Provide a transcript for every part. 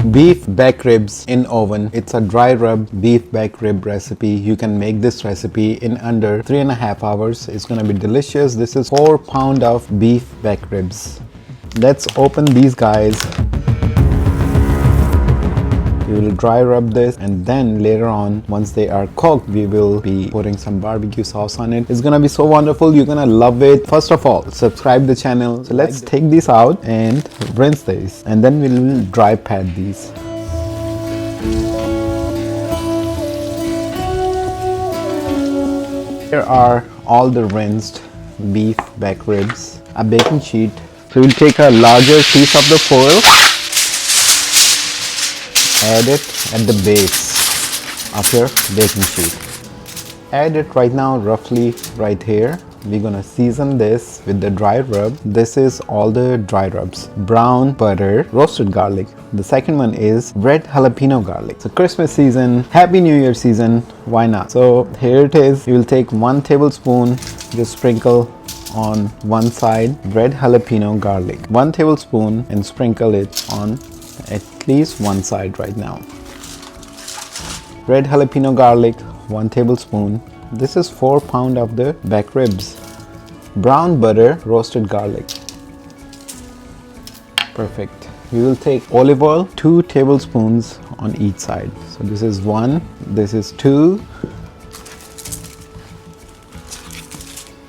Beef back ribs in oven. It's a dry rub beef back rib recipe. You can make this recipe in under 3.5 hours. It's gonna be delicious. This is 4 pounds of beef back ribs. Let's open these guys. We will dry rub this, and then later on, once they are cooked, we will be putting some barbecue sauce on it. It's gonna be so wonderful. You're gonna love it. First of all, subscribe the channel. So let's take these out and rinse these, and then we'll dry pat these. Here are all the rinsed beef back ribs. A baking sheet. So we'll take a larger piece of the foil, add it at the base of your baking sheet. Add it right now, roughly right here. We're gonna season this with the dry rub. This is all the dry rubs. Brown butter, roasted garlic. The second one is red jalapeno garlic. So Christmas season, Happy New Year season, why not? So here it is. You will take 1 tablespoon, just sprinkle on one side red jalapeno garlic. 1 tablespoon and sprinkle it on at least one side right now. Red jalapeno garlic, 1 tablespoon. This is 4 pounds of the back ribs. Brown butter, roasted garlic. Perfect. We will take olive oil, 2 tablespoons on each side. So this is 1, this is 2.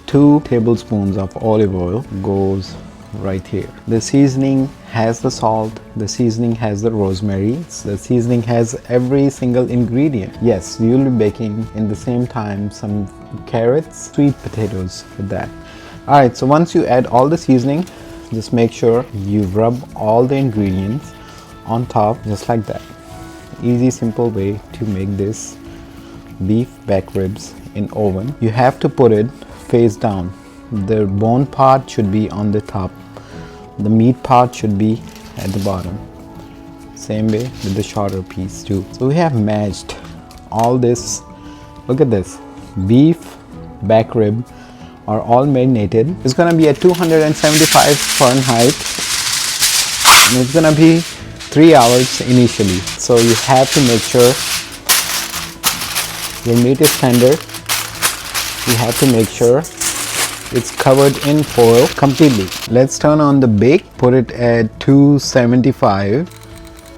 2 tablespoons of olive oil goes right here. The seasoning has the salt, the seasoning has the rosemary, the seasoning has every single ingredient. Yes, you'll be baking in the same time some carrots, sweet potatoes with that. Alright, so once you add all the seasoning, just make sure you rub all the ingredients on top just like that. Easy, simple way to make this beef back ribs in oven. You have to put it face down. The bone part should be on the top. The meat part should be at the bottom. Same way with the shorter piece too. So we have mashed all this. Look at this. Beef back rib are all marinated. It's gonna be at 275 Fahrenheit. And it's gonna be 3 hours initially. So you have to make sure your meat is tender. You have to make sure it's covered in foil completely. Let's turn on the bake, put it at 275.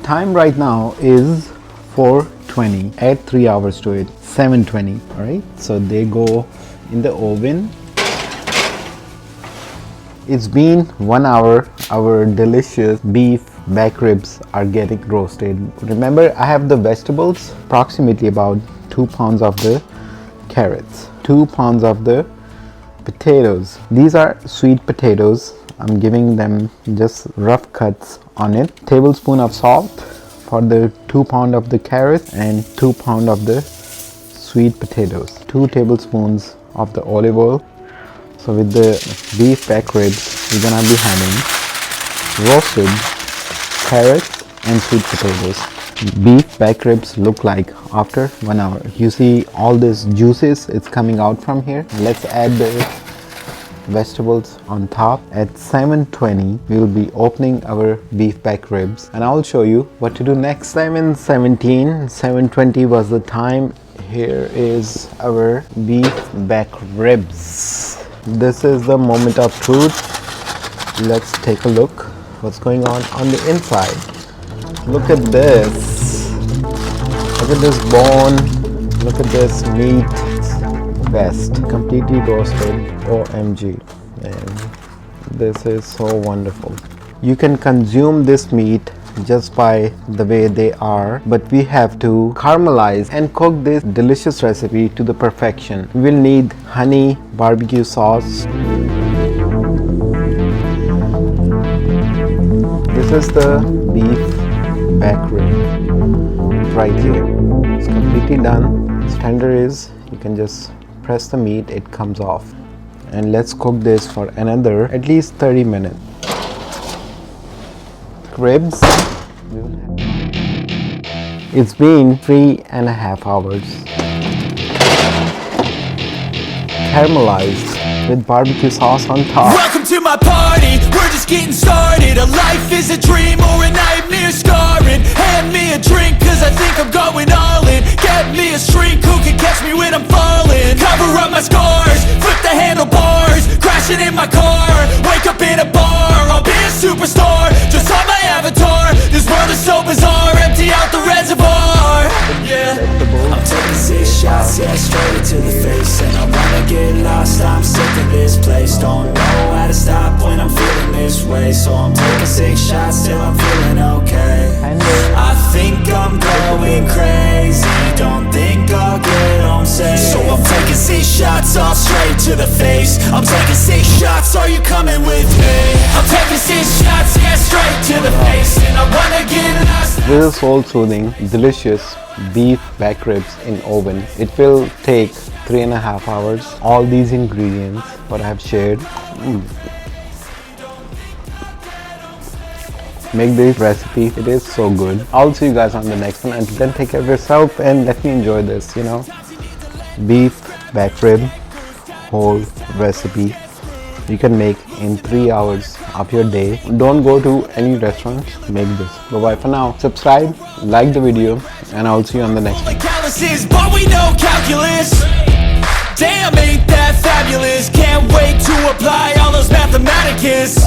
Time right now is 4:20. Add 3 hours to it, 7:20. Alright, so they go in the oven. It's been 1 hour. Our delicious beef back ribs are getting roasted. Remember, I have the vegetables, approximately about 2 pounds of the carrots, 2 pounds of the potatoes. These are sweet potatoes. I'm giving them just rough cuts on it. Tablespoon of salt for the 2 pounds of the carrots and 2 pounds of the sweet potatoes. 2 tablespoons of the olive oil. So with the beef back ribs, we're gonna be having roasted carrots and sweet potatoes. Beef back ribs look like after 1 hour. You see all these juices, it's coming out from here. Let's add the vegetables on top. At 7:20 we will be opening our beef back ribs, and I'll show you what to do next. 7:17, 7:20 was the time. Here is our beef back ribs. This is the moment of truth. Let's take a look what's going on the inside. Look at this. Look at this bone. Look at this meat. Best. Completely roasted. OMG. And this is so wonderful. You can consume this meat just by the way they are, but we have to caramelize and cook this delicious recipe to the perfection. We will need honey, barbecue sauce. This is the beef back rib right here. It's completely done. It's tender is, you can just press the meat, it comes off. And let's cook this for another at least 30 minutes. Ribs. It's been 3.5 hours. Caramelized with barbecue sauce on top. Welcome to my party. We're just just getting started. A life is a dream or a nightmare scarring. Hand me a drink cause I think I'm going all in. Get me a shrink who can catch me when I'm falling. Cover up my scars, flip the handlebars, crashing in my car, wake up in a bar. I'll be a superstar, just on my avatar. This world is so bizarre, empty out the reservoir. Yeah, I'm taking 6 shots, yeah, straight to the face. And I wanna get lost, I'm sick of this place. Don't know how to stop when I'm feeling this way. So I'm taking 6 shots till I'm feeling okay. I think I'm going crazy, don't think I'll get home safe. So I'm taking 6 shots all straight to the face. I'm taking 6 shots, are you coming with me? I'm taking 6 shots, yeah, straight to the face. And I wanna get lost. This is soul soothing, delicious beef back ribs in oven. It will take 3.5 hours. All these ingredients what I have shared. Make this recipe, it is so good. I'll see you guys on the next one. Until then, take care of yourself and let me enjoy this, you know. Beef back rib, whole recipe. You can make in 3 hours of your day. Don't go to any restaurant, make this. Bye bye for now. Subscribe, like the video, and I'll see you on the next one. But we know calculus. Damn, ain't that fabulous. Can't wait to apply all those mathematicus.